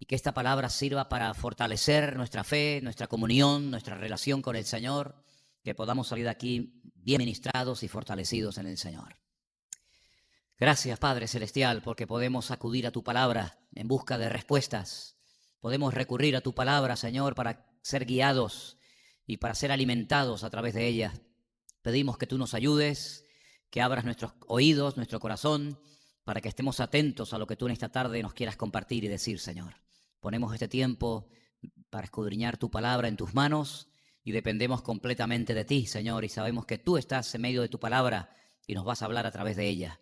que esta palabra sirva para fortalecer nuestra fe, nuestra comunión, nuestra relación con el Señor, que podamos salir de aquí bien ministrados y fortalecidos en el Señor. Gracias, Padre Celestial, porque podemos acudir a tu palabra en busca de respuestas. Podemos recurrir a tu palabra, Señor, para ser guiados y para ser alimentados a través de ella. Pedimos que tú nos ayudes, que abras nuestros oídos, nuestro corazón, para que estemos atentos a lo que tú en esta tarde nos quieras compartir y decir, Señor. Ponemos este tiempo para escudriñar tu palabra en tus manos y dependemos completamente de ti, Señor, y sabemos que tú estás en medio de tu palabra y nos vas a hablar a través de ella.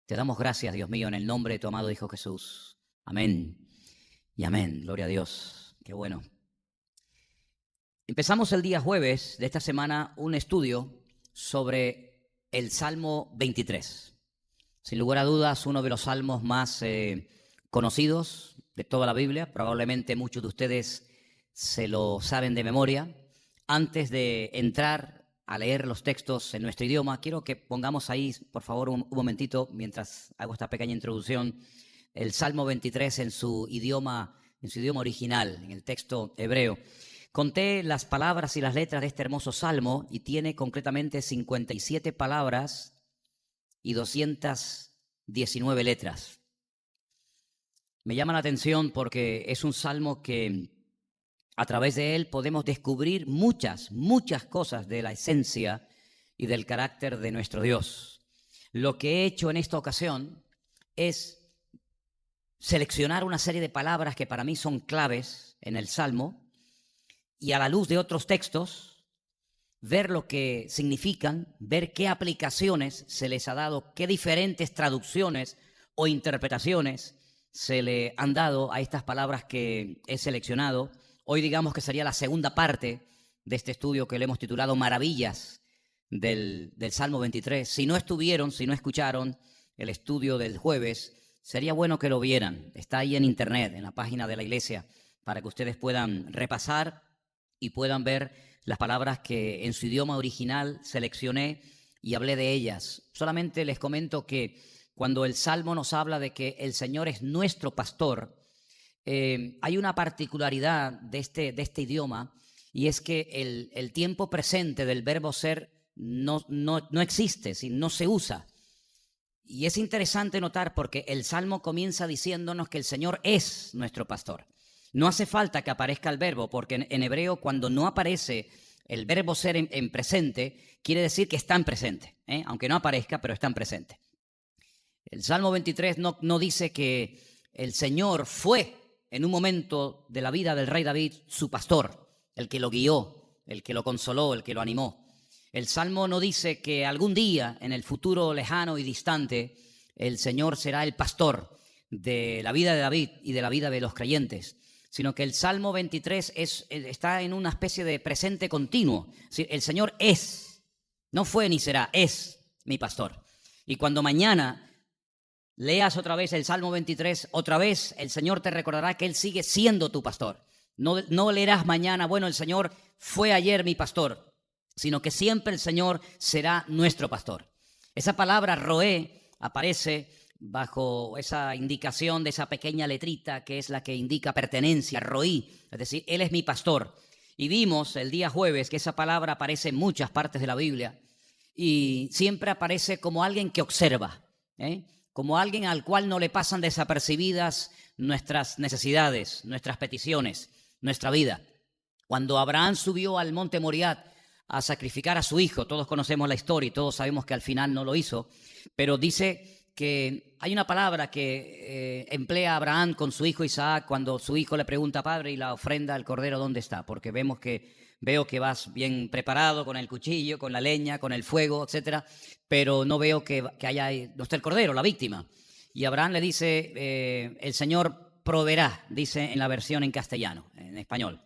Te damos gracias, Dios mío, en el nombre de tu amado Hijo Jesús. Amén y amén. Gloria a Dios. Qué bueno. Empezamos el día jueves de esta semana un estudio sobre el Salmo 23. Sin lugar a dudas, uno de los salmos más conocidos de toda la Biblia. Probablemente muchos de ustedes se lo saben de memoria. Antes de entrar a leer los textos en nuestro idioma, quiero que pongamos ahí, por favor, un momentito, mientras hago esta pequeña introducción, el Salmo 23 en su idioma original, en el texto hebreo. Conté las palabras y las letras de este hermoso salmo y tiene concretamente 57 palabras y 219 letras. Me llama la atención porque es un salmo que a través de él podemos descubrir muchas cosas de la esencia y del carácter de nuestro Dios. Lo que he hecho en esta ocasión es seleccionar una serie de palabras que para mí son claves en el salmo y a la luz de otros textos ver lo que significan, ver qué aplicaciones se les ha dado, qué diferentes traducciones o interpretaciones se le han dado a estas palabras que he seleccionado. Hoy digamos que sería la segunda parte de este estudio que le hemos titulado Maravillas del Salmo 23. Si no escucharon el estudio del jueves, sería bueno que lo vieran. Está ahí en internet, en la página de la iglesia, para que ustedes puedan repasar y puedan ver las palabras que en su idioma original seleccioné y hablé de ellas. Solamente les comento que cuando el Salmo nos habla de que el Señor es nuestro pastor, hay una particularidad de este idioma, y es que el tiempo presente del verbo ser no existe, no se usa. Y es interesante notar porque el Salmo comienza diciéndonos que el Señor es nuestro pastor. No hace falta que aparezca el verbo, porque en hebreo cuando no aparece el verbo ser en presente, quiere decir que están presentes, aunque no aparezca, pero están presentes. El Salmo 23 no dice que el Señor fue en un momento de la vida del rey David su pastor, el que lo guió, el que lo consoló, el que lo animó. El Salmo no dice que algún día, en el futuro lejano y distante, el Señor será el pastor de la vida de David y de la vida de los creyentes, sino que el Salmo 23 está en una especie de presente continuo. Es decir, el Señor es, no fue ni será, es mi pastor. Y cuando mañana leas otra vez el Salmo 23, otra vez el Señor te recordará que Él sigue siendo tu pastor. No leerás mañana, bueno, el Señor fue ayer mi pastor, sino que siempre el Señor será nuestro pastor. Esa palabra roé aparece bajo esa indicación de esa pequeña letrita que es la que indica pertenencia, roí, es decir, Él es mi pastor. Y vimos el día jueves que esa palabra aparece en muchas partes de la Biblia y siempre aparece como alguien que observa, como alguien al cual no le pasan desapercibidas nuestras necesidades, nuestras peticiones, nuestra vida. Cuando Abraham subió al monte Moriah a sacrificar a su hijo, todos conocemos la historia y todos sabemos que al final no lo hizo, pero dice que hay una palabra que emplea Abraham con su hijo Isaac cuando su hijo le pregunta, padre, ¿y la ofrenda del cordero dónde está? Porque veo que vas bien preparado con el cuchillo, con la leña, con el fuego, etcétera, pero no veo que no está el cordero, la víctima. Y Abraham le dice, el Señor proveerá, dice en la versión en castellano, en español.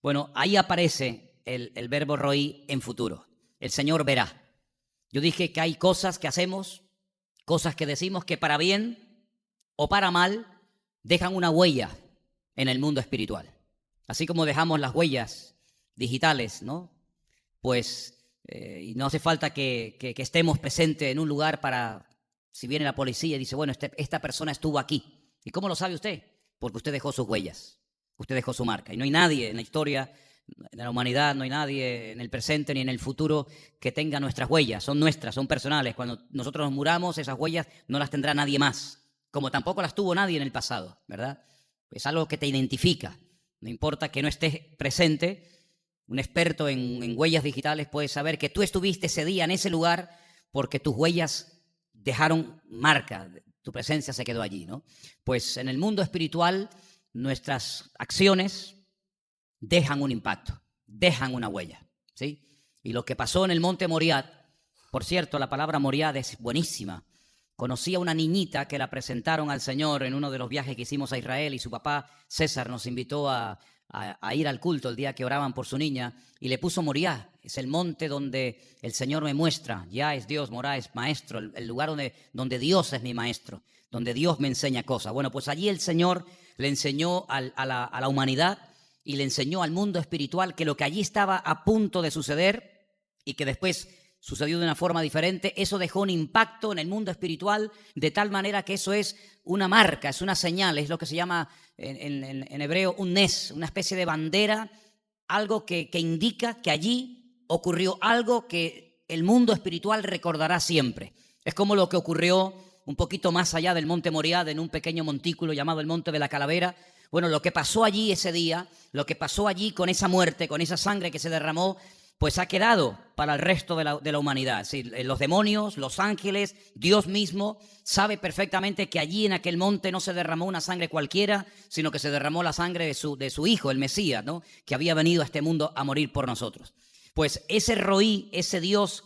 Bueno, ahí aparece el verbo roí en futuro. El Señor verá. Yo dije que hay cosas que hacemos, cosas que decimos que para bien o para mal dejan una huella en el mundo espiritual. Así como dejamos las huellas digitales, ¿no? Pues y no hace falta que estemos presentes en un lugar para, si viene la policía y dice, bueno, esta persona estuvo aquí. ¿Y cómo lo sabe usted? porque usted dejó sus huellas, usted dejó su marca. Y no hay nadie en la historia de la humanidad, no hay nadie en el presente ni en el futuro que tenga nuestras huellas. Son nuestras, son personales. Cuando nosotros nos muramos, esas huellas no las tendrá nadie más, como tampoco las tuvo nadie en el pasado, ¿verdad? Es algo que te identifica. No importa que no estés presente, un experto en huellas digitales puede saber que tú estuviste ese día en ese lugar porque tus huellas dejaron marca, tu presencia se quedó allí, ¿no? Pues en el mundo espiritual nuestras acciones dejan un impacto, dejan una huella, ¿sí? Y lo que pasó en el monte Moriah, por cierto, la palabra Moriah es buenísima. Conocí a una niñita que la presentaron al Señor en uno de los viajes que hicimos a Israel y su papá César nos invitó a ir al culto el día que oraban por su niña y le puso Moriah. Es el monte donde el Señor me muestra, ya es Dios, Moriah es maestro, el lugar donde Dios es mi maestro, donde Dios me enseña cosas. Bueno, pues allí el Señor le enseñó a la humanidad y le enseñó al mundo espiritual que lo que allí estaba a punto de suceder y que después sucedió de una forma diferente, eso dejó un impacto en el mundo espiritual de tal manera que eso es una marca, es una señal, es lo que se llama en hebreo un nes, una especie de bandera, algo que indica que allí ocurrió algo que el mundo espiritual recordará siempre. Es como lo que ocurrió un poquito más allá del monte Moriah, en un pequeño montículo llamado el Monte de la Calavera. Bueno, lo que pasó allí ese día, lo que pasó allí con esa muerte, con esa sangre que se derramó, pues ha quedado para el resto de la humanidad. Es decir, los demonios, los ángeles, Dios mismo sabe perfectamente que allí en aquel monte no se derramó una sangre cualquiera, sino que se derramó la sangre de su Hijo, el Mesías, ¿no? Que había venido a este mundo a morir por nosotros. Pues ese Roí, ese Dios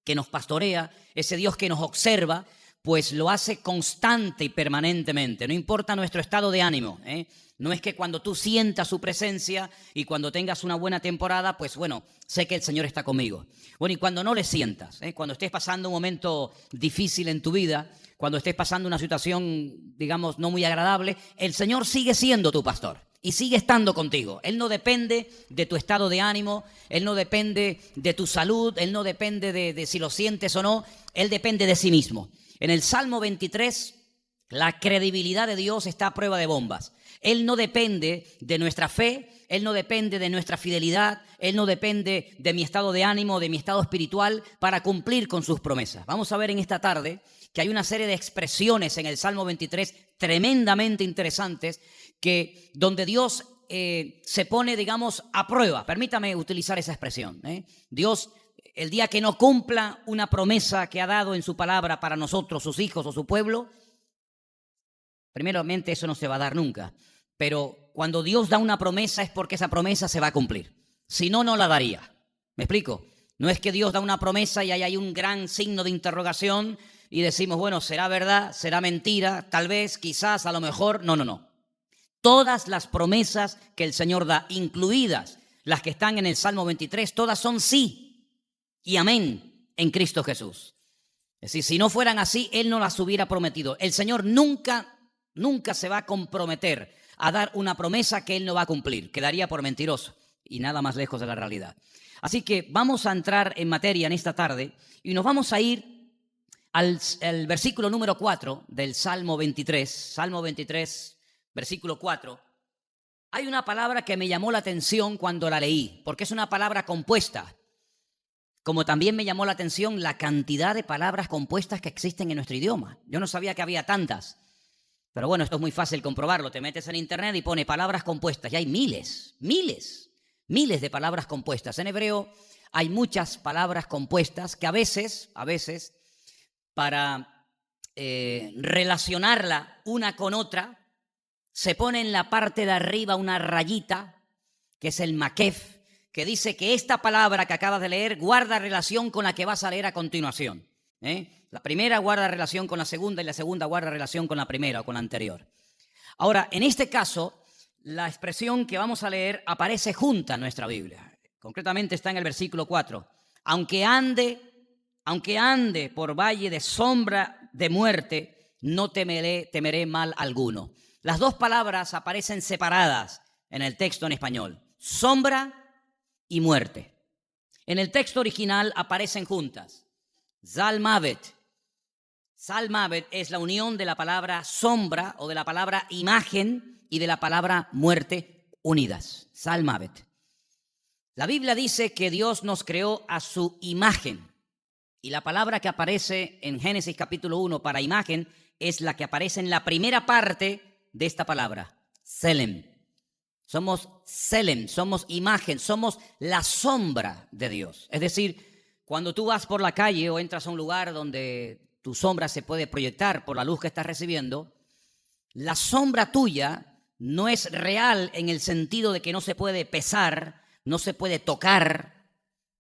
que nos pastorea, ese Dios que nos observa, pues lo hace constante y permanentemente. No importa nuestro estado de ánimo, ¿eh? No es que cuando tú sientas su presencia y cuando tengas una buena temporada, pues bueno, sé que el Señor está conmigo. Bueno, y cuando no le sientas, cuando estés pasando un momento difícil en tu vida, cuando estés pasando una situación, digamos, no muy agradable, el Señor sigue siendo tu pastor y sigue estando contigo. Él no depende de tu estado de ánimo, Él no depende de tu salud, Él no depende de si lo sientes o no, Él depende de sí mismo. En el Salmo 23, la credibilidad de Dios está a prueba de bombas. Él no depende de nuestra fe, Él no depende de nuestra fidelidad, Él no depende de mi estado de ánimo, de mi estado espiritual para cumplir con sus promesas. Vamos a ver en esta tarde que hay una serie de expresiones en el Salmo 23 tremendamente interesantes donde Dios se pone, digamos, a prueba. Permítame utilizar esa expresión. Dios, el día que no cumpla una promesa que ha dado en su palabra para nosotros, sus hijos o su pueblo, primeramente eso no se va a dar nunca. Pero cuando Dios da una promesa es porque esa promesa se va a cumplir. Si no, no la daría. ¿Me explico? No es que Dios da una promesa y ahí hay un gran signo de interrogación y decimos, bueno, ¿será verdad? ¿Será mentira? Tal vez, quizás, a lo mejor. No, no, no. Todas las promesas que el Señor da, incluidas las que están en el Salmo 23, todas son sí y amén en Cristo Jesús. Es decir, si no fueran así, Él no las hubiera prometido. El Señor nunca se va a comprometer a dar una promesa que Él no va a cumplir. Quedaría por mentiroso y nada más lejos de la realidad. Así que vamos a entrar en materia en esta tarde y nos vamos a ir al versículo número 4 del Salmo 23. Salmo 23, versículo 4. Hay una palabra que me llamó la atención cuando la leí, porque es una palabra compuesta. Como también me llamó la atención la cantidad de palabras compuestas que existen en nuestro idioma. Yo no sabía que había tantas. Pero bueno, esto es muy fácil comprobarlo. Te metes en internet y pone palabras compuestas. Y hay miles de palabras compuestas. En hebreo hay muchas palabras compuestas que a veces, para relacionarla una con otra, se pone en la parte de arriba una rayita, que es el makef, que dice que esta palabra que acabas de leer guarda relación con la que vas a leer a continuación. La primera guarda relación con la segunda y la segunda guarda relación con la primera o con la anterior. Ahora, en este caso, la expresión que vamos a leer aparece junta en nuestra Biblia. Concretamente está en el versículo 4. Aunque ande por valle de sombra de muerte, no temeré mal alguno. Las dos palabras aparecen separadas en el texto en español. Sombra y muerte. En el texto original aparecen juntas. Zalmavet. Zalmavet es la unión de la palabra sombra o de la palabra imagen y de la palabra muerte unidas. Salmavet. La Biblia dice que Dios nos creó a su imagen. Y la palabra que aparece en Génesis capítulo 1 para imagen es la que aparece en la primera parte de esta palabra, Selem. Somos Selem, somos imagen, somos la sombra de Dios. Es decir, cuando tú vas por la calle o entras a un lugar donde tu sombra se puede proyectar por la luz que estás recibiendo, la sombra tuya no es real en el sentido de que no se puede pesar, no se puede tocar,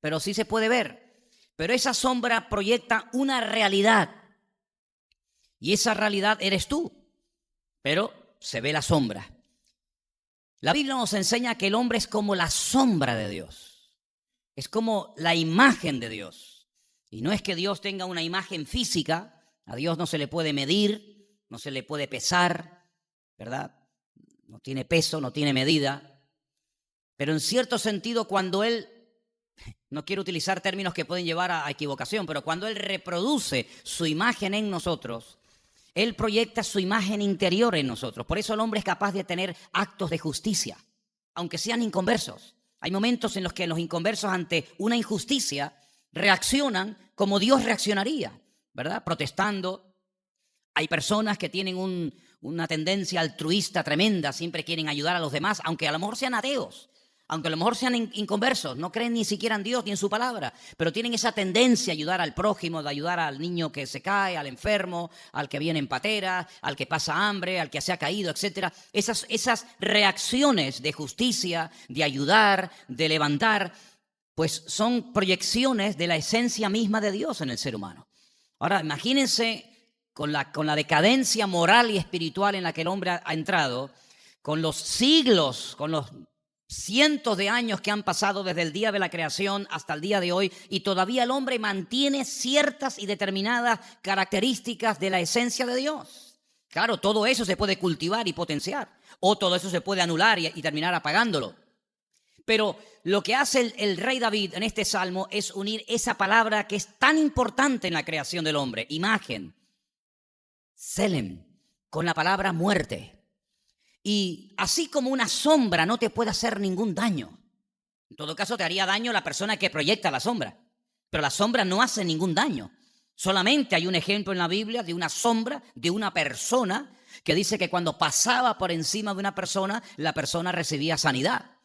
pero sí se puede ver. Pero esa sombra proyecta una realidad y esa realidad eres tú, pero se ve la sombra. La Biblia nos enseña que el hombre es como la sombra de Dios, es como la imagen de Dios. Y no es que Dios tenga una imagen física, a Dios no se le puede medir, no se le puede pesar, ¿verdad? No tiene peso, no tiene medida, pero en cierto sentido cuando Él, no quiero utilizar términos que pueden llevar a equivocación, pero cuando Él reproduce su imagen en nosotros, Él proyecta su imagen interior en nosotros. Por eso el hombre es capaz de tener actos de justicia, aunque sean inconversos. Hay momentos en los que los inconversos ante una injusticia reaccionan como Dios reaccionaría, ¿verdad? Protestando. Hay personas que tienen una tendencia altruista tremenda, siempre quieren ayudar a los demás, aunque a lo mejor sean ateos, aunque a lo mejor sean inconversos, no creen ni siquiera en Dios ni en su palabra, pero tienen esa tendencia a ayudar al prójimo, de ayudar al niño que se cae, al enfermo, al que viene en patera, al que pasa hambre, al que se ha caído, etc. Esas reacciones de justicia, de ayudar, de levantar, pues son proyecciones de la esencia misma de Dios en el ser humano. Ahora, imagínense con la decadencia moral y espiritual en la que el hombre ha entrado, con los siglos, con los cientos de años que han pasado desde el día de la creación hasta el día de hoy, y todavía el hombre mantiene ciertas y determinadas características de la esencia de Dios. Claro, todo eso se puede cultivar y potenciar, o todo eso se puede anular y terminar apagándolo. Pero lo que hace el rey David en este salmo es unir esa palabra que es tan importante en la creación del hombre, imagen, Selem, con la palabra muerte. Y así como una sombra no te puede hacer ningún daño. En todo caso te haría daño la persona que proyecta la sombra. Pero la sombra no hace ningún daño. Solamente hay un ejemplo en la Biblia de una sombra de una persona que dice que cuando pasaba por encima de una persona, la persona recibía sanidad.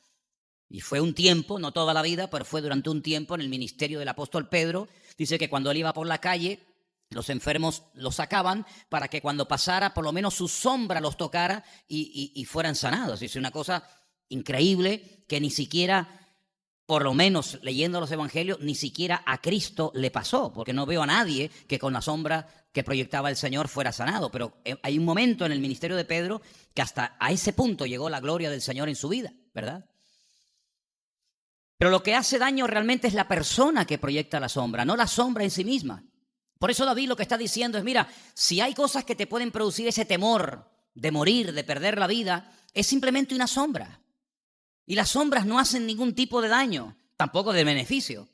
Y fue un tiempo, no toda la vida, pero fue durante un tiempo en el ministerio del apóstol Pedro. Dice que cuando él iba por la calle, los enfermos los sacaban para que cuando pasara, por lo menos su sombra los tocara y fueran sanados. Es una cosa increíble que ni siquiera, por lo menos leyendo los evangelios, ni siquiera a Cristo le pasó, porque no veo a nadie que con la sombra que proyectaba el Señor fuera sanado. Pero hay un momento en el ministerio de Pedro que hasta a ese punto llegó la gloria del Señor en su vida, ¿verdad? Pero lo que hace daño realmente es la persona que proyecta la sombra, no la sombra en sí misma. Por eso David lo que está diciendo es, mira, si hay cosas que te pueden producir ese temor de morir, de perder la vida, es simplemente una sombra. Y las sombras no hacen ningún tipo de daño, tampoco de beneficio.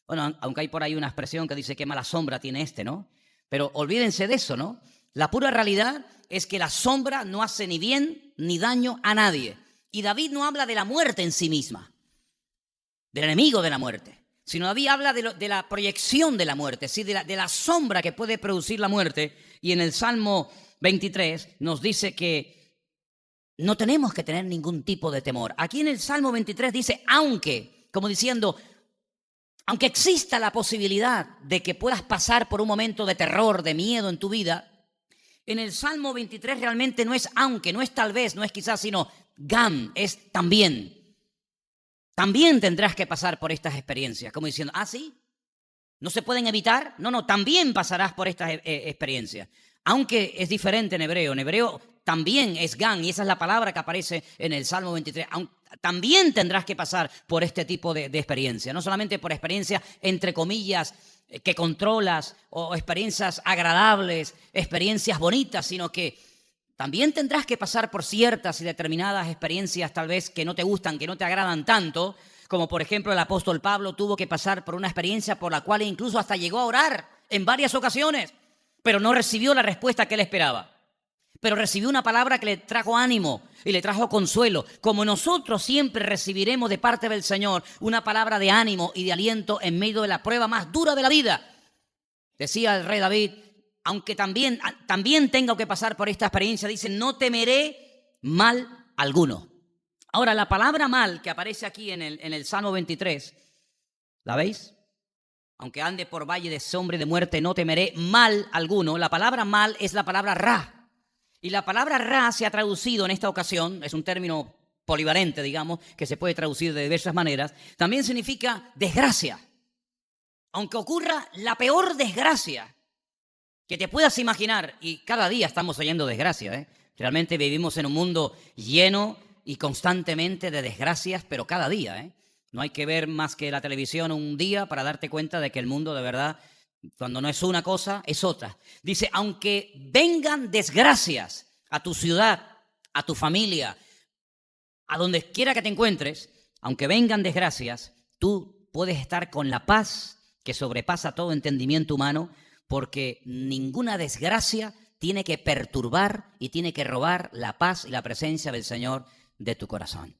Bueno, aunque hay por ahí una expresión que dice qué mala sombra tiene este, ¿no? Pero olvídense de eso, ¿no? La pura realidad es que la sombra no hace ni bien ni daño a nadie. Y David no habla de la muerte en sí misma, del enemigo de la muerte, sino David habla de la proyección de la muerte, ¿sí? de la sombra que puede producir la muerte. Y en el Salmo 23 nos dice que no tenemos que tener ningún tipo de temor. Aquí en el Salmo 23 dice, aunque, como diciendo, aunque exista la posibilidad de que puedas pasar por un momento de terror, de miedo en tu vida, en el Salmo 23 realmente no es aunque, no es tal vez, no es quizás, sino gam, es también. También tendrás que pasar por estas experiencias, como diciendo, ¿sí? ¿No se pueden evitar? No, también pasarás por estas experiencias. Aunque es diferente en hebreo también es gan, y esa es la palabra que aparece en el Salmo 23. También tendrás que pasar por este tipo de experiencia, no solamente por experiencias, entre comillas, que controlas, o experiencias agradables, experiencias bonitas, sino que también tendrás que pasar por ciertas y determinadas experiencias tal vez que no te gustan, que no te agradan tanto, como por ejemplo el apóstol Pablo tuvo que pasar por una experiencia por la cual incluso hasta llegó a orar en varias ocasiones, pero no recibió la respuesta que él esperaba. pero recibió una palabra que le trajo ánimo y le trajo consuelo. Como nosotros siempre recibiremos de parte del Señor una palabra de ánimo y de aliento en medio de la prueba más dura de la vida. Decía el rey David, aunque también tengo que pasar por esta experiencia, dice, no temeré mal alguno. Ahora, la palabra mal que aparece aquí en el Salmo 23, ¿la veis? Aunque ande por valle de sombra y de muerte, no temeré mal alguno. La palabra mal es la palabra ra. Y la palabra ra se ha traducido en esta ocasión, es un término polivalente, digamos, que se puede traducir de diversas maneras. También significa desgracia. Aunque ocurra la peor desgracia que te puedas imaginar, y cada día estamos oyendo desgracia, ¿eh? Realmente vivimos en un mundo lleno y constantemente de desgracias, pero cada día, ¿eh? No hay que ver más que la televisión un día para darte cuenta de que el mundo de verdad, cuando no es una cosa, es otra. Dice, aunque vengan desgracias a tu ciudad, a tu familia, a donde quiera que te encuentres, aunque vengan desgracias, tú puedes estar con la paz que sobrepasa todo entendimiento humano, porque ninguna desgracia tiene que perturbar y tiene que robar la paz y la presencia del Señor de tu corazón.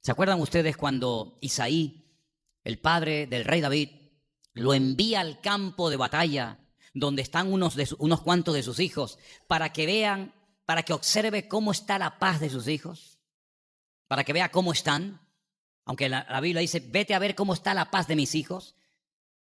¿Se acuerdan ustedes cuando Isaí, el padre del rey David, lo envía al campo de batalla donde están unos cuantos de sus hijos para que vean, para que observe cómo está la paz de sus hijos, para que vea cómo están? Aunque la Biblia dice, vete a ver cómo está la paz de mis hijos.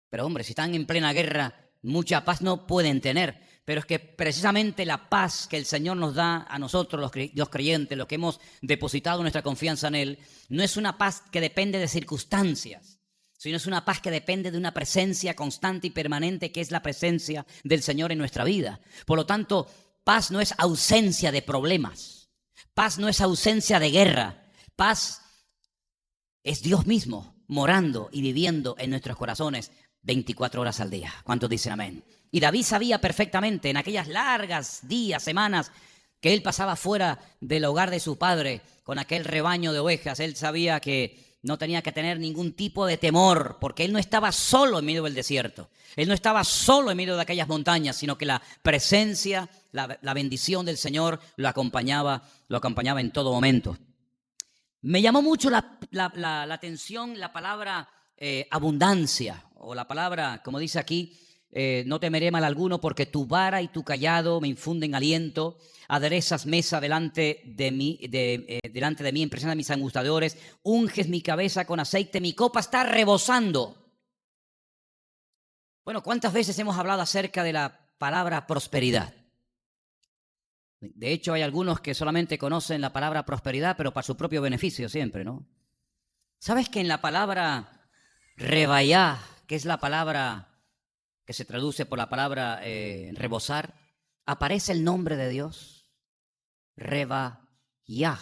Pero hombre, si están en plena guerra, mucha paz no pueden tener. Pero es que precisamente la paz que el Señor nos da a nosotros, los creyentes, los que hemos depositado nuestra confianza en Él, no es una paz que depende de circunstancias, sino es una paz que depende de una presencia constante y permanente, que es la presencia del Señor en nuestra vida. Por lo tanto, paz no es ausencia de problemas, paz no es ausencia de guerra, paz es Dios mismo morando y viviendo en nuestros corazones 24 horas al día. ¿Cuántos dicen amén? Y David sabía perfectamente en aquellas largas días, semanas, que él pasaba fuera del hogar de su padre con aquel rebaño de ovejas. Él sabía que no tenía que tener ningún tipo de temor, porque él no estaba solo en medio del desierto. Él no estaba solo en medio de aquellas montañas, sino que la presencia, la bendición del Señor lo acompañaba en todo momento. Me llamó mucho la atención la palabra abundancia, o la palabra, como dice aquí, no temeré mal alguno, porque tu vara y tu cayado me infunden aliento. Aderezas mesa delante de mí en presencia de mis angustiadores. Unges mi cabeza con aceite, mi copa está rebosando. Bueno, ¿cuántas veces hemos hablado acerca de la palabra prosperidad? De hecho, hay algunos que solamente conocen la palabra prosperidad, pero para su propio beneficio siempre, ¿no? ¿Sabes que en la palabra rebayá, que es la palabra que se traduce por la palabra rebosar, aparece el nombre de Dios? Rebayá.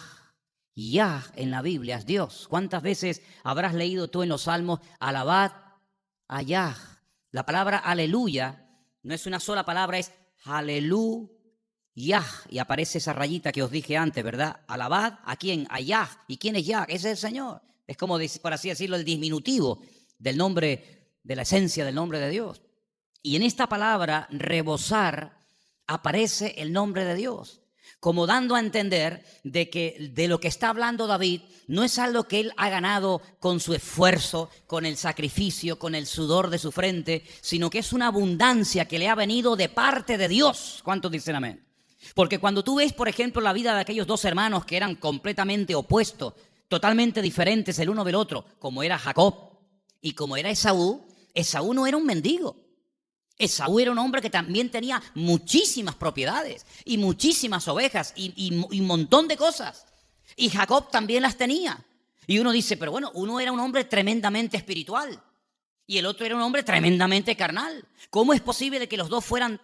Yah en la Biblia es Dios. ¿Cuántas veces habrás leído tú en los Salmos, alabad a Yah? La palabra aleluya no es una sola palabra, es aleluya. Y aparece esa rayita que os dije antes, ¿verdad? Alabad a quién, a Yah. ¿Y quién es Yah? Ese es el Señor. Es como, por así decirlo, el diminutivo del nombre, de la esencia del nombre de Dios. Y en esta palabra, rebosar, aparece el nombre de Dios, como dando a entender de que de lo que está hablando David no es algo que él ha ganado con su esfuerzo, con el sacrificio, con el sudor de su frente, sino que es una abundancia que le ha venido de parte de Dios. ¿Cuántos dicen amén? Porque cuando tú ves, por ejemplo, la vida de aquellos dos hermanos que eran completamente opuestos, totalmente diferentes el uno del otro, como era Jacob y como era Esaú, Esaú no era un mendigo. Esaú era un hombre que también tenía muchísimas propiedades y muchísimas ovejas y un montón de cosas. Y Jacob también las tenía. Y uno dice, pero bueno, uno era un hombre tremendamente espiritual y el otro era un hombre tremendamente carnal. ¿Cómo es posible que los dos fueran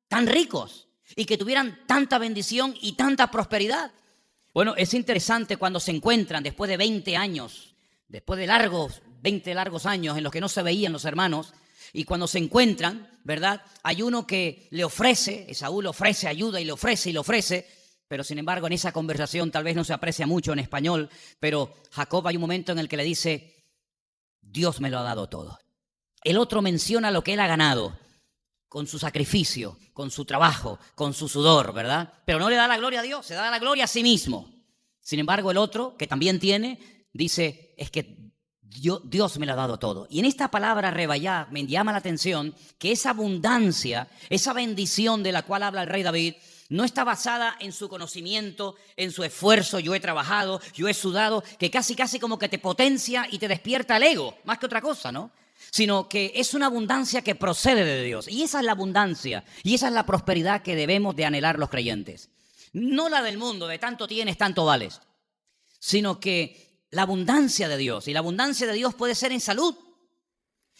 tan ricos y que tuvieran tanta bendición y tanta prosperidad? Bueno, es interesante cuando se encuentran después de 20 años, después de 20 largos años en los que no se veían los hermanos. Y cuando se encuentran, ¿verdad? Hay uno que le ofrece, Esaú le ofrece ayuda y le ofrece, pero sin embargo en esa conversación tal vez no se aprecia mucho en español, pero Jacob hay un momento en el que le dice, Dios me lo ha dado todo. El otro menciona lo que él ha ganado, con su sacrificio, con su trabajo, con su sudor, ¿verdad? Pero no le da la gloria a Dios, se da la gloria a sí mismo. Sin embargo, el otro, que también tiene, dice, es que Dios me lo ha dado todo. Y en esta palabra rebayá me llama la atención que esa abundancia, esa bendición de la cual habla el rey David, no está basada en su conocimiento, en su esfuerzo. Yo he trabajado, yo he sudado, que casi como que te potencia y te despierta el ego, más que otra cosa, ¿no? Sino que es una abundancia que procede de Dios. Y esa es la abundancia, y esa es la prosperidad que debemos de anhelar los creyentes. No la del mundo, de tanto tienes, tanto vales, sino que la abundancia de Dios. Y la abundancia de Dios puede ser en salud,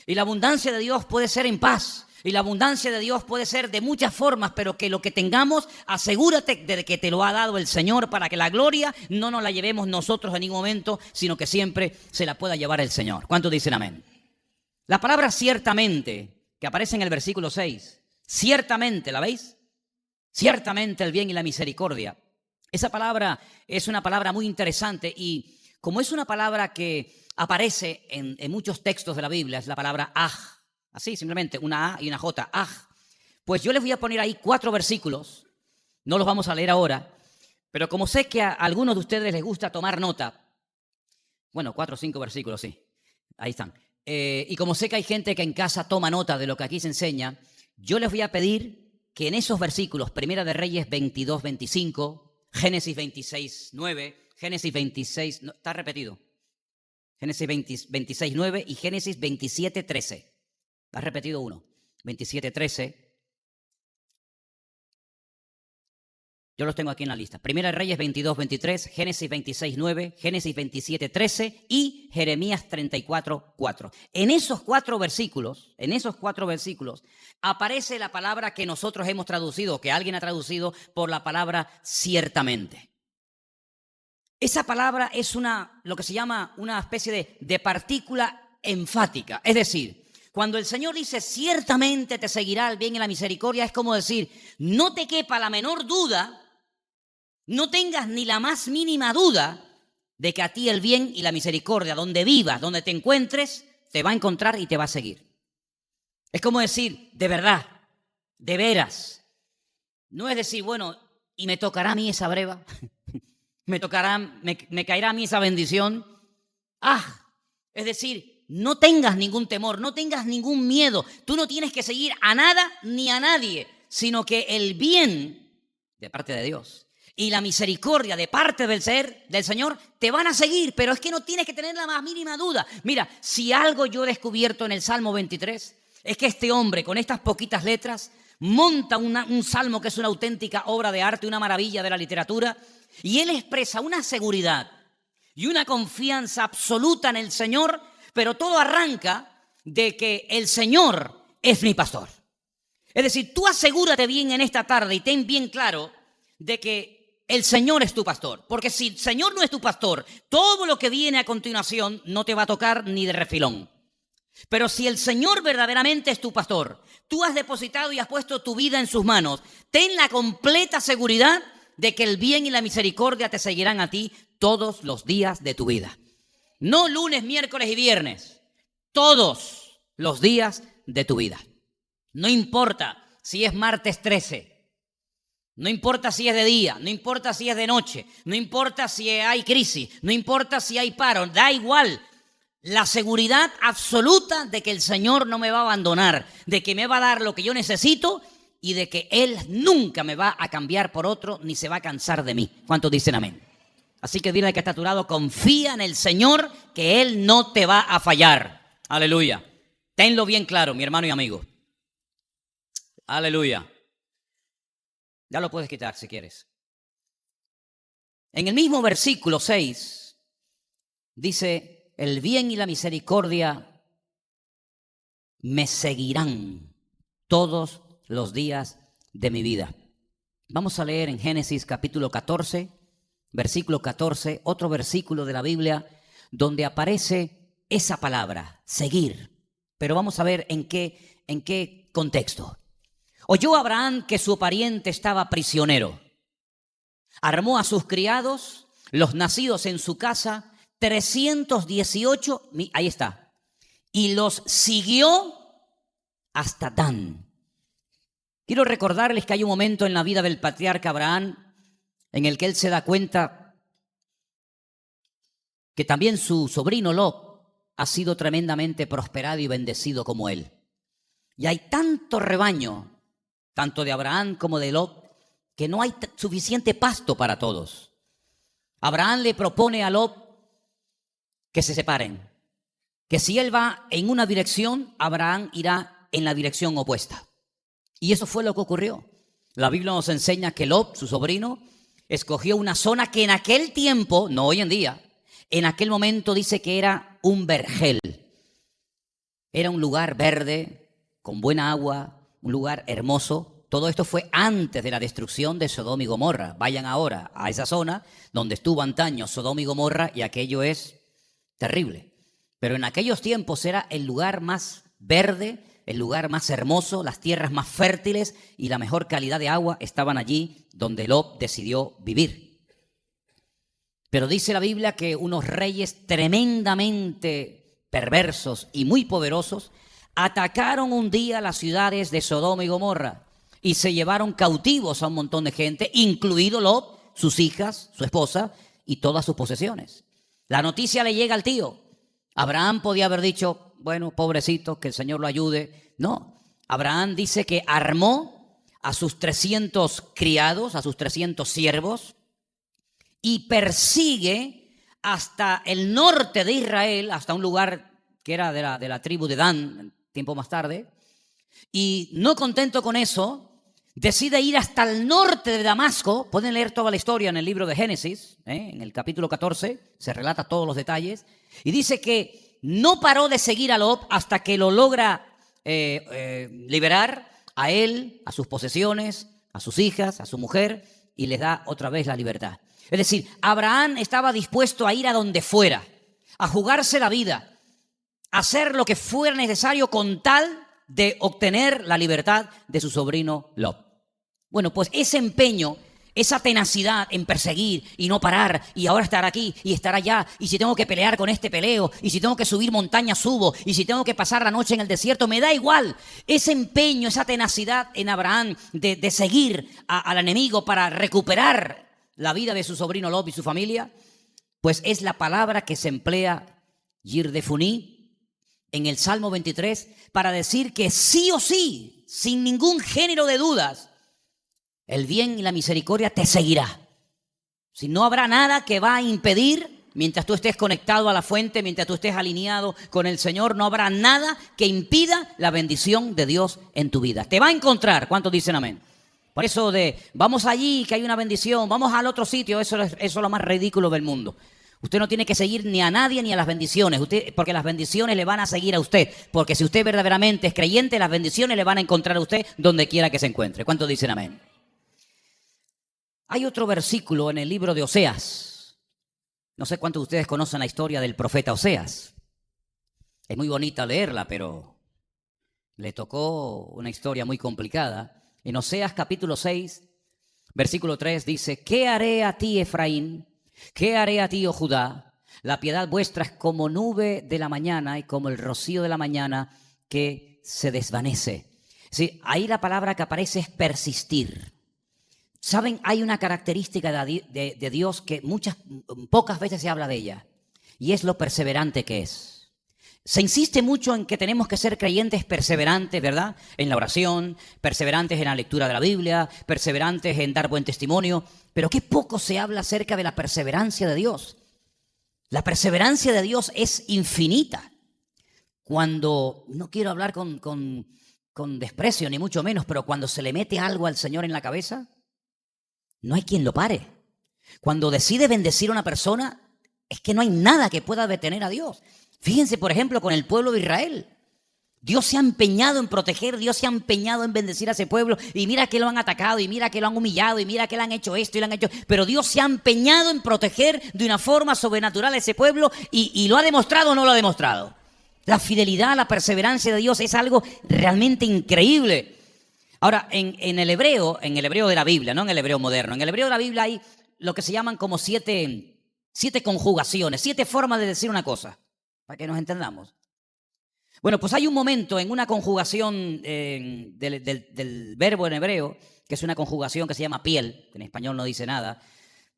y la abundancia de Dios puede ser en paz, y la abundancia de Dios puede ser de muchas formas, pero que lo que tengamos, asegúrate de que te lo ha dado el Señor, para que la gloria no nos la llevemos nosotros en ningún momento, sino que siempre se la pueda llevar el Señor. ¿Cuántos dicen amén? La palabra ciertamente, que aparece en el versículo 6, ciertamente, ¿la veis? Ciertamente el bien y la misericordia. Esa palabra es una palabra muy interesante, y como es una palabra que aparece en muchos textos de la Biblia, es la palabra aj, así simplemente una A y una J, aj. Pues yo les voy a poner ahí 4 versículos, no los vamos a leer ahora, pero como sé que a algunos de ustedes les gusta tomar nota, bueno, 4 o 5 versículos, sí, ahí están. Y como sé que hay gente que en casa toma nota de lo que aquí se enseña, yo les voy a pedir que en esos versículos, Primera de Reyes 22, 25, Génesis 26, 9, Génesis 26, no, está repetido, Génesis 26, 9 y Génesis 27, 13. Está repetido uno, 27, 13. Yo los tengo aquí en la lista. Primera de Reyes 22, 23, Génesis 26, 9, Génesis 27, 13 y Jeremías 34, 4. En esos cuatro versículos, aparece la palabra que nosotros hemos traducido, que alguien ha traducido por la palabra ciertamente. Esa palabra es lo que se llama una especie de partícula enfática. Es decir, cuando el Señor dice ciertamente te seguirá el bien y la misericordia, es como decir, no te quepa la menor duda, no tengas ni la más mínima duda de que a ti el bien y la misericordia, donde vivas, donde te encuentres, te va a encontrar y te va a seguir. Es como decir, de verdad, de veras. No es decir, bueno, ¿y me tocará a mí esa breva? ¿Me caerá a mí esa bendición? Es decir, no tengas ningún temor, no tengas ningún miedo. Tú no tienes que seguir a nada ni a nadie, sino que el bien de parte de Dios y la misericordia de parte del Señor te van a seguir, pero es que no tienes que tener la más mínima duda. Mira, si algo yo he descubierto en el Salmo 23, es que este hombre con estas poquitas letras monta un salmo que es una auténtica obra de arte, una maravilla de la literatura, y él expresa una seguridad y una confianza absoluta en el Señor, pero todo arranca de que el Señor es mi pastor. Es decir, tú asegúrate bien en esta tarde y ten bien claro de que el Señor es tu pastor, porque si el Señor no es tu pastor, todo lo que viene a continuación no te va a tocar ni de refilón. Pero si el Señor verdaderamente es tu pastor, tú has depositado y has puesto tu vida en sus manos, ten la completa seguridad de que el bien y la misericordia te seguirán a ti todos los días de tu vida. No lunes, miércoles y viernes, todos los días de tu vida. No importa si es martes 13, no importa si es de día, no importa si es de noche, no importa si hay crisis, no importa si hay paro, da igual. La seguridad absoluta de que el Señor no me va a abandonar, de que me va a dar lo que yo necesito y de que Él nunca me va a cambiar por otro ni se va a cansar de mí. ¿Cuántos dicen amén? Así que dile al que está a tu lado, confía en el Señor, que Él no te va a fallar. Aleluya. Tenlo bien claro, mi hermano y amigo. Aleluya. Ya lo puedes quitar si quieres. En el mismo versículo 6 dice, el bien y la misericordia me seguirán todos los días de mi vida. Vamos a leer en Génesis capítulo 14, versículo 14, otro versículo de la Biblia donde aparece esa palabra, seguir. Pero vamos a ver en qué contexto. Oyó Abraham que su pariente estaba prisionero. Armó a sus criados, los nacidos en su casa, 318, ahí está, y los siguió hasta Dan. Quiero recordarles que hay un momento en la vida del patriarca Abraham en el que él se da cuenta que también su sobrino Lot ha sido tremendamente prosperado y bendecido como él. Y hay tanto rebaño, tanto de Abraham como de Lot, que no hay suficiente pasto para todos. Abraham le propone a Lot que se separen, que si él va en una dirección, Abraham irá en la dirección opuesta. Y eso fue lo que ocurrió. La Biblia nos enseña que Lot, su sobrino, escogió una zona que en aquel tiempo, no hoy en día, en aquel momento dice que era un vergel. Era un lugar verde, con buena agua, un lugar hermoso. Todo esto fue antes de la destrucción de Sodoma y Gomorra. Vayan ahora a esa zona donde estuvo antaño Sodoma y Gomorra y aquello es terrible. Pero en aquellos tiempos era el lugar más verde, el lugar más hermoso, las tierras más fértiles y la mejor calidad de agua estaban allí donde Lot decidió vivir. Pero dice la Biblia que unos reyes tremendamente perversos y muy poderosos atacaron un día las ciudades de Sodoma y Gomorra y se llevaron cautivos a un montón de gente, incluido Lot, sus hijas, su esposa y todas sus posesiones. La noticia le llega al tío. Abraham podía haber dicho, bueno, pobrecito, que el Señor lo ayude. No, Abraham dice que armó a sus 300 criados, a sus 300 siervos, y persigue hasta el norte de Israel, hasta un lugar que era de la tribu de Dan, tiempo más tarde, y no contento con eso, decide ir hasta el norte de Damasco. Pueden leer toda la historia en el libro de Génesis, en el capítulo 14, se relata todos los detalles, y dice que no paró de seguir a Lot hasta que lo logra liberar a él, a sus posesiones, a sus hijas, a su mujer, y les da otra vez la libertad. Es decir, Abraham estaba dispuesto a ir a donde fuera, a jugarse la vida, a hacer lo que fuera necesario con tal de obtener la libertad de su sobrino Lot. Bueno, pues ese empeño, esa tenacidad en perseguir y no parar, y ahora estar aquí y estar allá, y si tengo que pelear con este peleo, y si tengo que subir montañas subo, y si tengo que pasar la noche en el desierto, me da igual. Ese empeño, esa tenacidad en Abraham de seguir al enemigo para recuperar la vida de su sobrino Lot y su familia, pues es la palabra que se emplea Yirdefuní en el Salmo 23 para decir que sí o sí, sin ningún género de dudas, el bien y la misericordia te seguirá. Si no habrá nada que va a impedir, mientras tú estés conectado a la fuente, mientras tú estés alineado con el Señor, no habrá nada que impida la bendición de Dios en tu vida. Te va a encontrar. ¿Cuántos dicen amén? Por eso de vamos allí que hay una bendición, vamos al otro sitio, eso es lo más ridículo del mundo. Usted no tiene que seguir ni a nadie ni a las bendiciones, porque las bendiciones le van a seguir a usted. Porque si usted verdaderamente es creyente, las bendiciones le van a encontrar a usted donde quiera que se encuentre. ¿Cuántos dicen amén? Hay otro versículo en el libro de Oseas. No sé cuántos de ustedes conocen la historia del profeta Oseas. Es muy bonita leerla, pero le tocó una historia muy complicada. En Oseas capítulo 6, versículo 3 dice: ¿Qué haré a ti, Efraín? ¿Qué haré a ti, oh Judá? La piedad vuestra es como nube de la mañana y como el rocío de la mañana que se desvanece. Sí, ahí la palabra que aparece es persistir. ¿Saben? Hay una característica de Dios que pocas veces se habla de ella, y es lo perseverante que es. Se insiste mucho en que tenemos que ser creyentes perseverantes, ¿verdad? En la oración, perseverantes en la lectura de la Biblia, perseverantes en dar buen testimonio, pero qué poco se habla acerca de la perseverancia de Dios. La perseverancia de Dios es infinita. Cuando, no quiero hablar con desprecio, ni mucho menos, pero cuando se le mete algo al Señor en la cabeza, no hay quien lo pare. Cuando decide bendecir a una persona, es que no hay nada que pueda detener a Dios. Fíjense, por ejemplo, con el pueblo de Israel. Dios se ha empeñado en proteger, Dios se ha empeñado en bendecir a ese pueblo, y mira que lo han atacado, y mira que lo han humillado, y mira que le han hecho esto y le han hecho... Pero Dios se ha empeñado en proteger de una forma sobrenatural a ese pueblo, y lo ha demostrado o no lo ha demostrado. La fidelidad, la perseverancia de Dios es algo realmente increíble. Ahora, en el hebreo de la Biblia, no en el hebreo moderno, en el hebreo de la Biblia hay lo que se llaman como siete conjugaciones, 7 formas de decir una cosa, para que nos entendamos. Bueno, pues hay un momento en una conjugación del verbo en hebreo, que es una conjugación que se llama piel, que en español no dice nada.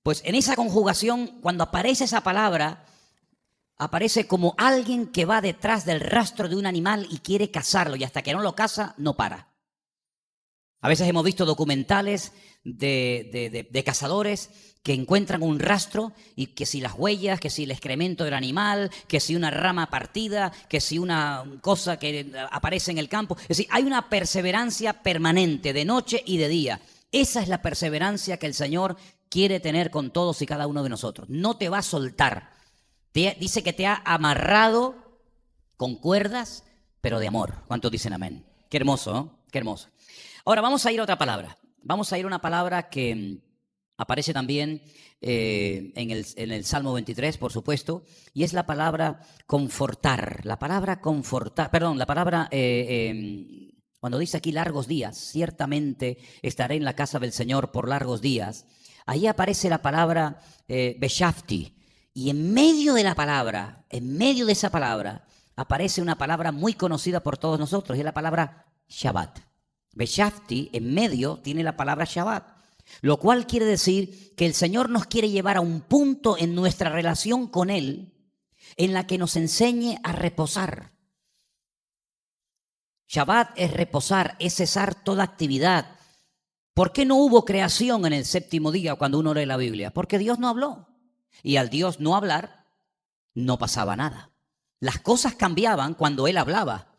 Pues en esa conjugación, cuando aparece esa palabra, aparece como alguien que va detrás del rastro de un animal y quiere cazarlo, y hasta que no lo caza, no para. A veces hemos visto documentales de cazadores que encuentran un rastro y que si las huellas, que si el excremento del animal, que si una rama partida, que si una cosa que aparece en el campo. Es decir, hay una perseverancia permanente de noche y de día. Esa es la perseverancia que el Señor quiere tener con todos y cada uno de nosotros. No te va a soltar. Dice que te ha amarrado con cuerdas, pero de amor. ¿Cuántos dicen amén? Qué hermoso, ¿no? Qué hermoso. Ahora vamos a ir a otra palabra. Vamos a ir a una palabra que aparece también en el Salmo 23, por supuesto, y es la palabra confortar. La palabra confortar, perdón, la palabra, cuando dice aquí largos días, ciertamente estaré en la casa del Señor por largos días. Ahí aparece la palabra beshafti, y en medio de la palabra, en medio de esa palabra, aparece una palabra muy conocida por todos nosotros, y es la palabra Shabbat. Beshafti, en medio, tiene la palabra Shabbat, lo cual quiere decir que el Señor nos quiere llevar a un punto en nuestra relación con Él en la que nos enseñe a reposar. Shabbat es reposar, es cesar toda actividad. ¿Por qué no hubo creación en el séptimo día cuando uno lee la Biblia? Porque Dios no habló. Y al Dios no hablar, no pasaba nada. Las cosas cambiaban cuando Él hablaba,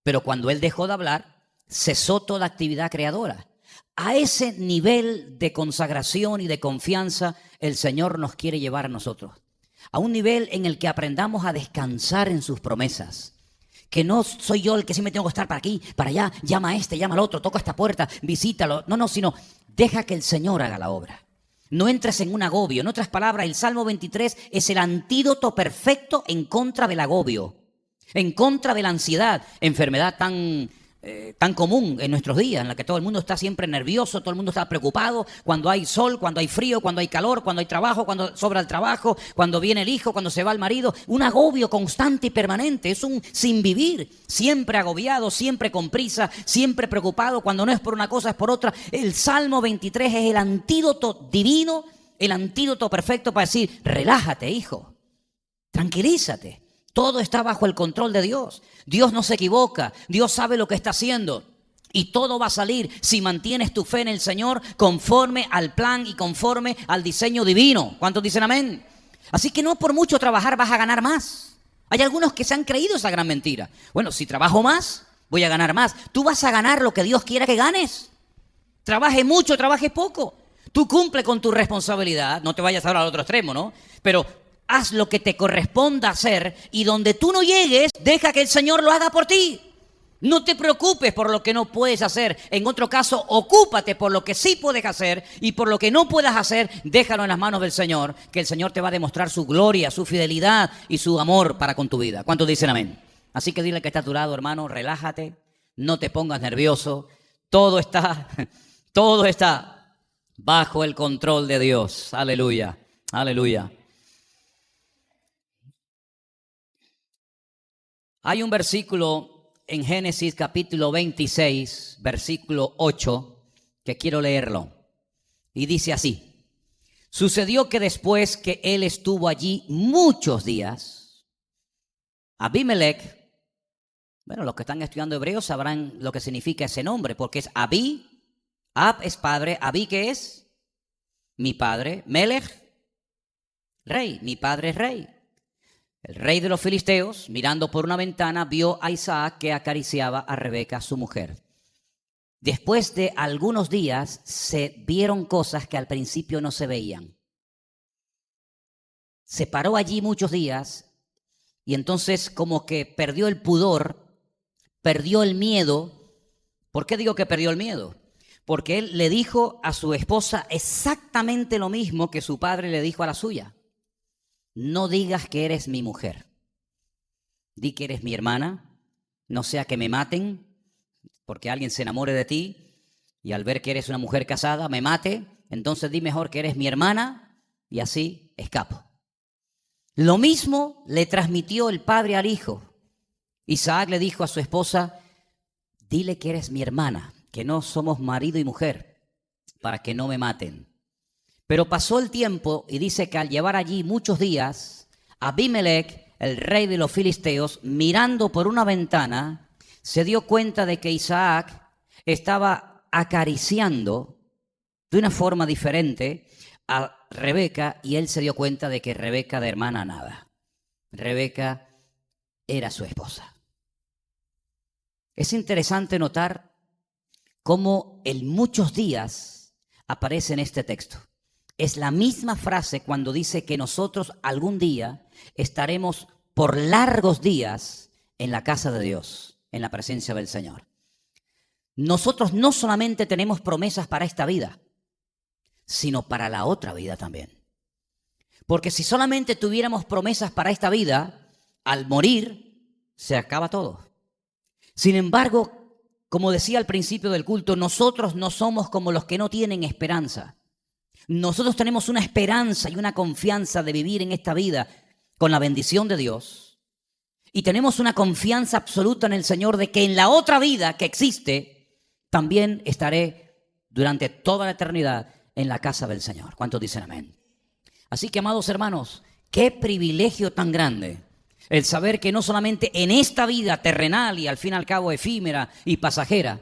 pero cuando Él dejó de hablar, cesó toda actividad creadora. A ese nivel de consagración y de confianza el Señor nos quiere llevar a nosotros. A un nivel en el que aprendamos a descansar en sus promesas. Que no soy yo el que siempre tengo que estar para aquí, para allá, llama a este, llama al otro, toca esta puerta, visítalo. No, sino deja que el Señor haga la obra. No entres en un agobio. En otras palabras, el Salmo 23 es el antídoto perfecto en contra del agobio, en contra de la ansiedad, enfermedad tan común en nuestros días, en la que todo el mundo está siempre nervioso, todo el mundo está preocupado, cuando hay sol, cuando hay frío, cuando hay calor, cuando hay trabajo, cuando sobra el trabajo, cuando viene el hijo, cuando se va el marido, un agobio constante y permanente, es un sin vivir, siempre agobiado, siempre con prisa, siempre preocupado, cuando no es por una cosa es por otra. El Salmo 23 es el antídoto divino, el antídoto perfecto para decir, relájate, hijo, tranquilízate. Todo está bajo el control de Dios. Dios no se equivoca. Dios sabe lo que está haciendo. Y todo va a salir si mantienes tu fe en el Señor conforme al plan y conforme al diseño divino. ¿Cuántos dicen amén? Así que no por mucho trabajar vas a ganar más. Hay algunos que se han creído esa gran mentira. Bueno, si trabajo más, voy a ganar más. Tú vas a ganar lo que Dios quiera que ganes. Trabaje mucho, trabaje poco. Tú cumple con tu responsabilidad. No te vayas ahora al otro extremo, ¿no? Pero haz lo que te corresponda hacer y donde tú no llegues, deja que el Señor lo haga por ti. No te preocupes por lo que no puedes hacer. En otro caso, ocúpate por lo que sí puedes hacer y por lo que no puedas hacer, déjalo en las manos del Señor, que el Señor te va a demostrar su gloria, su fidelidad y su amor para con tu vida. ¿Cuántos dicen amén? Así que dile que está a tu lado, hermano, relájate, no te pongas nervioso. Todo está bajo el control de Dios. Aleluya, aleluya. Hay un versículo en Génesis capítulo 26, versículo 8, que quiero leerlo. Y dice así: sucedió que después que él estuvo allí muchos días, Abimelech, bueno, los que están estudiando hebreo sabrán lo que significa ese nombre, porque es Abi, Ab es padre, Abi ¿qué es? Mi padre, Melech, rey, mi padre es rey. El rey de los filisteos, mirando por una ventana, vio a Isaac que acariciaba a Rebeca, su mujer. Después de algunos días se vieron cosas que al principio no se veían. Se paró allí muchos días y entonces como que perdió el pudor, perdió el miedo. ¿Por qué digo que perdió el miedo? Porque él le dijo a su esposa exactamente lo mismo que su padre le dijo a la suya. No digas que eres mi mujer. Di que eres mi hermana, no sea que me maten, porque alguien se enamore de ti y al ver que eres una mujer casada me mate. Entonces di mejor que eres mi hermana y así escapo. Lo mismo le transmitió el padre al hijo. Isaac le dijo a su esposa: dile que eres mi hermana, que no somos marido y mujer, para que no me maten. Pero pasó el tiempo y dice que al llevar allí muchos días, Abimelech, el rey de los filisteos, mirando por una ventana, se dio cuenta de que Isaac estaba acariciando de una forma diferente a Rebeca, y él se dio cuenta de que Rebeca de hermana nada. Rebeca era su esposa. Es interesante notar cómo en muchos días aparece en este texto. Es la misma frase cuando dice que nosotros algún día estaremos por largos días en la casa de Dios, en la presencia del Señor. Nosotros no solamente tenemos promesas para esta vida, sino para la otra vida también. Porque si solamente tuviéramos promesas para esta vida, al morir se acaba todo. Sin embargo, como decía al principio del culto, nosotros no somos como los que no tienen esperanza. Nosotros tenemos una esperanza y una confianza de vivir en esta vida con la bendición de Dios. Y tenemos una confianza absoluta en el Señor de que en la otra vida que existe, también estaré durante toda la eternidad en la casa del Señor. ¿Cuántos dicen amén? Así que, amados hermanos, qué privilegio tan grande el saber que no solamente en esta vida terrenal y al fin y al cabo efímera y pasajera,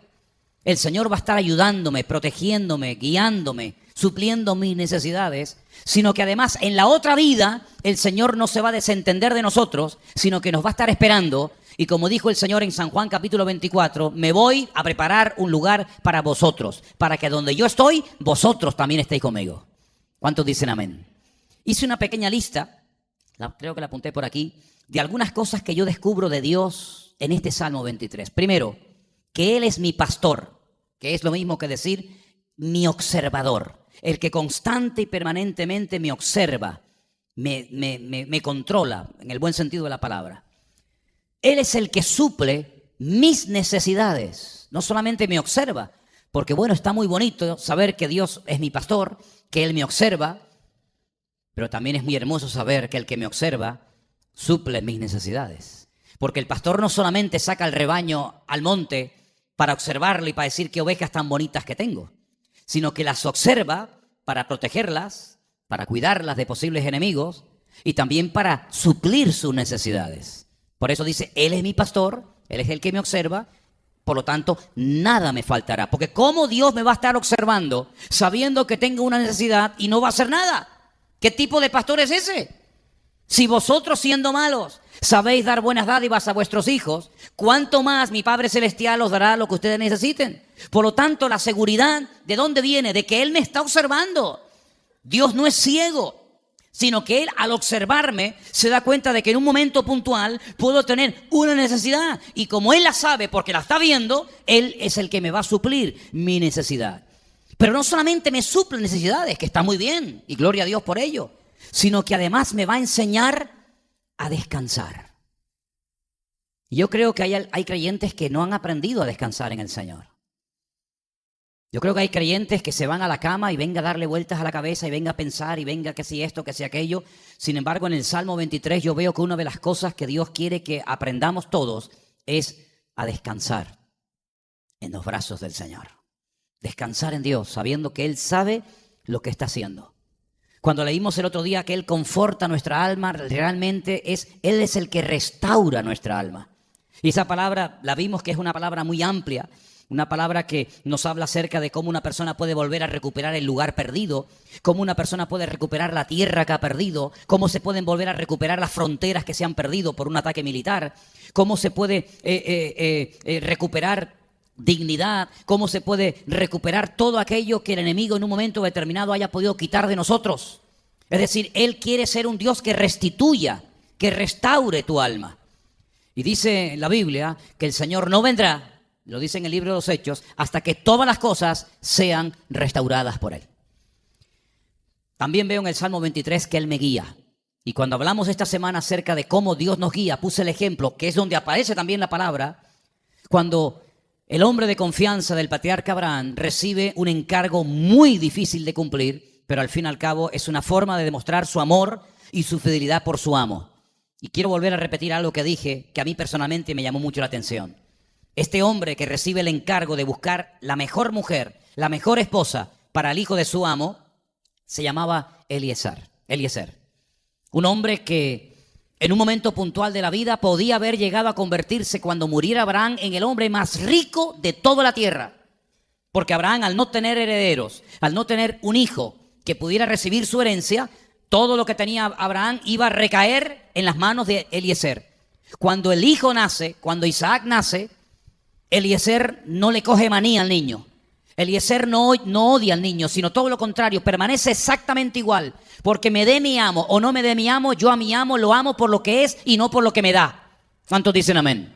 el Señor va a estar ayudándome, protegiéndome, guiándome, supliendo mis necesidades, sino que además en la otra vida el Señor no se va a desentender de nosotros, sino que nos va a estar esperando. Y como dijo el Señor en San Juan capítulo 24, me voy a preparar un lugar para vosotros, para que donde yo estoy, vosotros también estéis conmigo. ¿Cuántos dicen amén? Hice una pequeña lista, creo que la apunté por aquí, de algunas cosas que yo descubro de Dios en este Salmo 23. Primero, que Él es mi pastor, que es lo mismo que decir mi observador, el que constante y permanentemente me observa, me controla, en el buen sentido de la palabra. Él es el que suple mis necesidades, no solamente me observa, porque bueno, está muy bonito saber que Dios es mi pastor, que Él me observa, pero también es muy hermoso saber que el que me observa suple mis necesidades. Porque el pastor no solamente saca el rebaño al monte para observarlo y para decir qué ovejas tan bonitas que tengo, sino que las observa para protegerlas, para cuidarlas de posibles enemigos y también para suplir sus necesidades. Por eso dice, Él es mi pastor, Él es el que me observa, por lo tanto, nada me faltará. Porque ¿cómo Dios me va a estar observando sabiendo que tengo una necesidad y no va a hacer nada? ¿Qué tipo de pastor es ese? Si vosotros, siendo malos, sabéis dar buenas dádivas a vuestros hijos, ¿cuánto más mi Padre Celestial os dará lo que ustedes necesiten? Por lo tanto, la seguridad, ¿de dónde viene? De que Él me está observando. Dios no es ciego, sino que Él, al observarme, se da cuenta de que en un momento puntual puedo tener una necesidad. Y como Él la sabe porque la está viendo, Él es el que me va a suplir mi necesidad. Pero no solamente me suple necesidades, que está muy bien, y gloria a Dios por ello, sino que además me va a enseñar a descansar. Y yo creo que hay creyentes que no han aprendido a descansar en el Señor. Yo creo que hay creyentes que se van a la cama y venga a darle vueltas a la cabeza y venga a pensar y venga que si esto, que si aquello. Sin embargo, en el Salmo 23 yo veo que una de las cosas que Dios quiere que aprendamos todos es a descansar en los brazos del Señor. Descansar en Dios, sabiendo que Él sabe lo que está haciendo. Cuando leímos el otro día que Él conforta nuestra alma, realmente Él es el que restaura nuestra alma. Y esa palabra la vimos que es una palabra muy amplia, una palabra que nos habla acerca de cómo una persona puede volver a recuperar el lugar perdido, cómo una persona puede recuperar la tierra que ha perdido, cómo se pueden volver a recuperar las fronteras que se han perdido por un ataque militar, cómo se puede recuperar dignidad, cómo se puede recuperar todo aquello que el enemigo en un momento determinado haya podido quitar de nosotros. Es decir, Él quiere ser un Dios que restituya, que restaure tu alma. Y dice la Biblia que el Señor no vendrá, lo dice en el libro de los Hechos, hasta que todas las cosas sean restauradas por Él. También veo en el Salmo 23 que Él me guía. Y cuando hablamos esta semana acerca de cómo Dios nos guía, puse el ejemplo, que es donde aparece también la palabra, cuando el hombre de confianza del patriarca Abraham recibe un encargo muy difícil de cumplir, pero al fin y al cabo es una forma de demostrar su amor y su fidelidad por su amo. Y quiero volver a repetir algo que dije, que a mí personalmente me llamó mucho la atención. Este hombre que recibe el encargo de buscar la mejor mujer, la mejor esposa para el hijo de su amo, se llamaba Eliezer. Un hombre que en un momento puntual de la vida podía haber llegado a convertirse, cuando muriera Abraham, en el hombre más rico de toda la tierra. Porque Abraham, al no tener herederos, al no tener un hijo que pudiera recibir su herencia, todo lo que tenía Abraham iba a recaer en las manos de Eliezer. Cuando el hijo nace, cuando Isaac nace, Eliezer no le coge manía al niño. Eliezer no odia al niño, sino todo lo contrario, permanece exactamente igual. Porque me dé mi amo o no me dé mi amo, yo a mi amo lo amo por lo que es y no por lo que me da. ¿Cuántos dicen amén?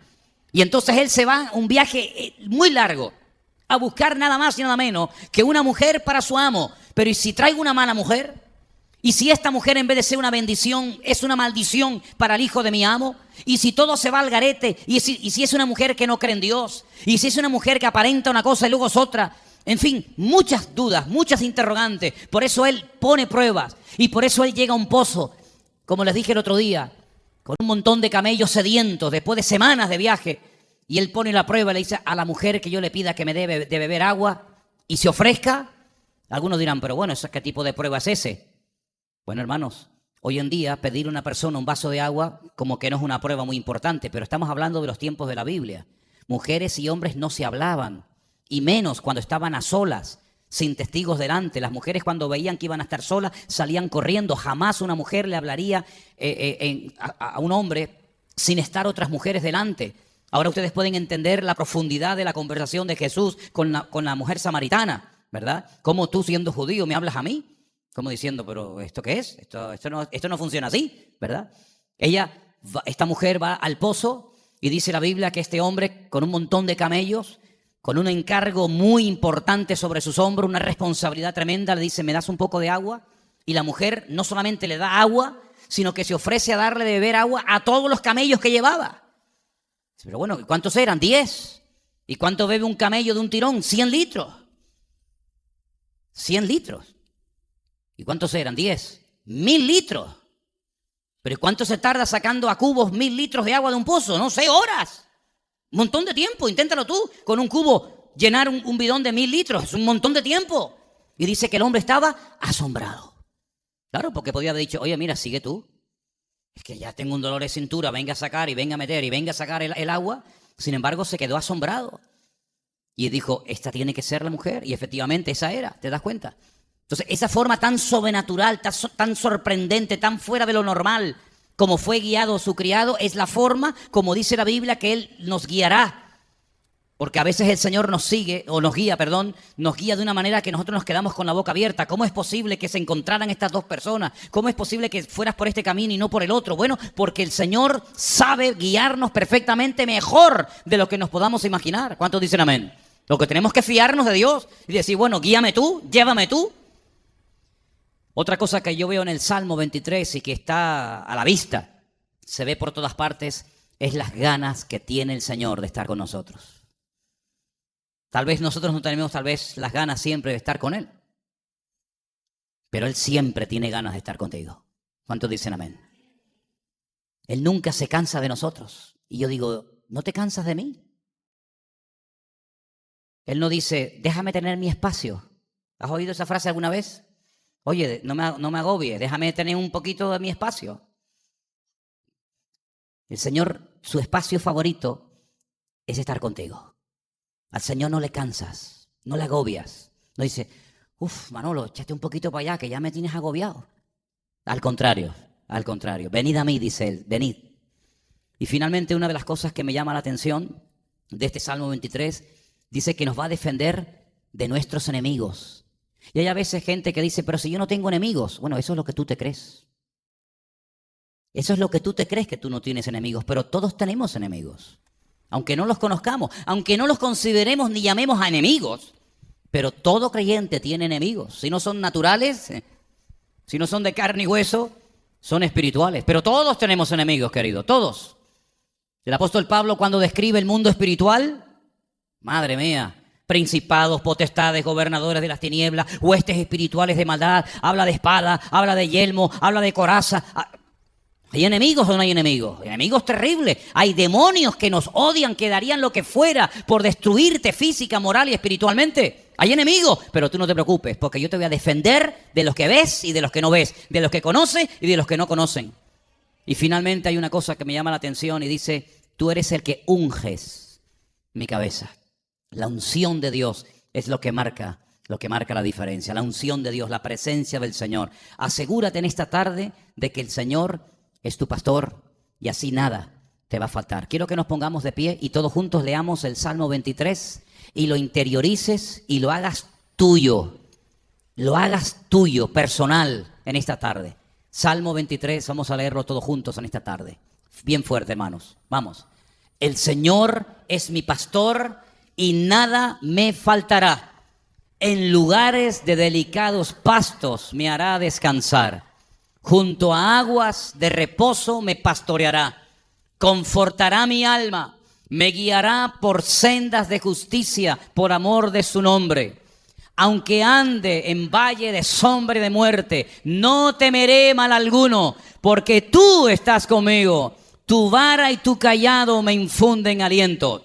Y entonces él se va un viaje muy largo a buscar nada más y nada menos que una mujer para su amo. Pero ¿y si traigo una mala mujer? ¿Y si esta mujer, en vez de ser una bendición, es una maldición para el hijo de mi amo? ¿Y si todo se va al garete? ¿Y si es una mujer que no cree en Dios? ¿Y si es una mujer que aparenta una cosa y luego es otra? En fin, muchas dudas, muchas interrogantes. Por eso él pone pruebas y por eso él llega a un pozo, como les dije el otro día, con un montón de camellos sedientos después de semanas de viaje. Y él pone la prueba y le dice a la mujer que yo le pida que me dé de beber agua y se ofrezca. Algunos dirán, pero bueno, ¿qué tipo de prueba es ese? Bueno, hermanos, hoy en día pedir a una persona un vaso de agua como que no es una prueba muy importante, pero estamos hablando de los tiempos de la Biblia. Mujeres y hombres no se hablaban, y menos cuando estaban a solas, sin testigos delante. Las mujeres, cuando veían que iban a estar solas, salían corriendo. Jamás una mujer le hablaría a un hombre sin estar otras mujeres delante. Ahora ustedes pueden entender la profundidad de la conversación de Jesús con la mujer samaritana, ¿verdad? ¿Cómo tú, siendo judío, me hablas a mí? Como diciendo, pero ¿esto qué es? Esto no funciona así, ¿verdad? Esta mujer va al pozo y dice la Biblia que este hombre, con un montón de camellos, con un encargo muy importante sobre sus hombros, una responsabilidad tremenda, le dice, ¿me das un poco de agua? Y la mujer no solamente le da agua, sino que se ofrece a darle de beber agua a todos los camellos que llevaba. Pero bueno, ¿cuántos eran? 10. ¿Y cuánto bebe un camello de un tirón? 100 litros. 100 litros. ¿Y cuántos eran? 10. 1000 litros. ¿Pero cuánto se tarda sacando a cubos 1000 litros de agua de un pozo? No sé, horas. Un montón de tiempo. Inténtalo tú. Con un cubo llenar un bidón de 1000 litros. Es un montón de tiempo. Y dice que el hombre estaba asombrado. Claro, porque podía haber dicho, oye, mira, sigue tú. Es que ya tengo un dolor de cintura, venga a sacar y venga a meter y venga a sacar el agua. Sin embargo, se quedó asombrado. Y dijo, esta tiene que ser la mujer. Y efectivamente esa era, ¿te das cuenta? Entonces, esa forma tan sobrenatural, tan sorprendente, tan fuera de lo normal, como fue guiado su criado, es la forma, como dice la Biblia, que Él nos guiará. Porque a veces el Señor nos guía de una manera que nosotros nos quedamos con la boca abierta. ¿Cómo es posible que se encontraran estas dos personas? ¿Cómo es posible que fueras por este camino y no por el otro? Bueno, porque el Señor sabe guiarnos perfectamente mejor de lo que nos podamos imaginar. ¿Cuántos dicen amén? Lo que tenemos que fiarnos de Dios y decir, bueno, guíame tú, llévame tú. Otra cosa que yo veo en el Salmo 23 y que está a la vista, se ve por todas partes, es las ganas que tiene el Señor de estar con nosotros. Tal vez nosotros no tenemos las ganas siempre de estar con Él, pero Él siempre tiene ganas de estar contigo. ¿Cuántos dicen amén? Él nunca se cansa de nosotros. Y yo digo, ¿no te cansas de mí? Él no dice, déjame tener mi espacio. ¿Has oído esa frase alguna vez? Oye, no me agobie, déjame tener un poquito de mi espacio. El Señor, su espacio favorito es estar contigo. Al Señor no le cansas, no le agobias. No dice, Manolo, échate un poquito para allá que ya me tienes agobiado. Al contrario. Venid a mí, dice Él, venid. Y finalmente una de las cosas que me llama la atención de este Salmo 23, dice que nos va a defender de nuestros enemigos. Y hay a veces gente que dice, pero si yo no tengo enemigos. Bueno, eso es lo que tú te crees. Eso es lo que tú te crees, que tú no tienes enemigos, pero todos tenemos enemigos. Aunque no los conozcamos, aunque no los consideremos ni llamemos a enemigos, pero todo creyente tiene enemigos. Si no son naturales, si no son de carne y hueso, son espirituales. Pero todos tenemos enemigos, querido, todos. El apóstol Pablo, cuando describe el mundo espiritual, madre mía, principados, potestades, gobernadores de las tinieblas, huestes espirituales de maldad, habla de espada, habla de yelmo, habla de coraza. ¿Hay enemigos o no hay enemigos? Enemigos terribles. Hay demonios que nos odian, que darían lo que fuera por destruirte física, moral y espiritualmente. Hay enemigos, pero tú no te preocupes, porque yo te voy a defender de los que ves y de los que no ves, de los que conoces y de los que no conocen. Y finalmente hay una cosa que me llama la atención y dice, tú eres el que unges mi cabeza. La unción de Dios es lo que marca la diferencia. La unción de Dios, la presencia del Señor. Asegúrate en esta tarde de que el Señor es tu pastor y así nada te va a faltar. Quiero que nos pongamos de pie y todos juntos leamos el Salmo 23 y lo interiorices y lo hagas tuyo. Lo hagas tuyo, personal, en esta tarde. Salmo 23, vamos a leerlo todos juntos en esta tarde. Bien fuerte, hermanos. Vamos. El Señor es mi pastor y nada me faltará. En lugares de delicados pastos me hará descansar. Junto a aguas de reposo me pastoreará. Confortará mi alma. Me guiará por sendas de justicia por amor de su nombre. Aunque ande en valle de sombra y de muerte, no temeré mal alguno, porque tú estás conmigo. Tu vara y tu cayado me infunden aliento.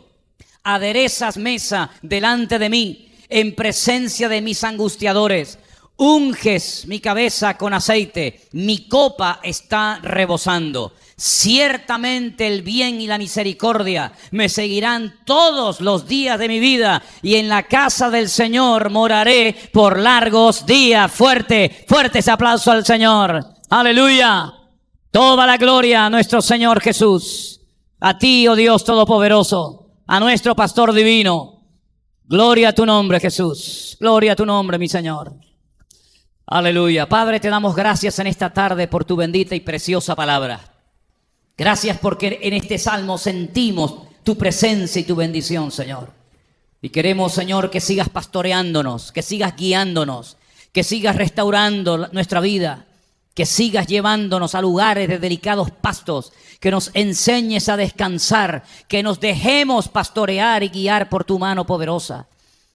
Aderezas mesa delante de mí, en presencia de mis angustiadores. Unges mi cabeza con aceite, mi copa está rebosando. Ciertamente el bien y la misericordia me seguirán todos los días de mi vida, y en la casa del Señor moraré por largos días. Fuerte ese aplauso al Señor. Aleluya. Toda la gloria a nuestro Señor Jesús. A ti, oh Dios Todopoderoso, a nuestro Pastor Divino. Gloria a tu nombre, Jesús. Gloria a tu nombre, mi Señor. Aleluya. Padre, te damos gracias en esta tarde por tu bendita y preciosa palabra. Gracias porque en este salmo sentimos tu presencia y tu bendición, Señor. Y queremos, Señor, que sigas pastoreándonos, que sigas guiándonos, que sigas restaurando nuestra vida, que sigas llevándonos a lugares de delicados pastos, que nos enseñes a descansar, que nos dejemos pastorear y guiar por tu mano poderosa.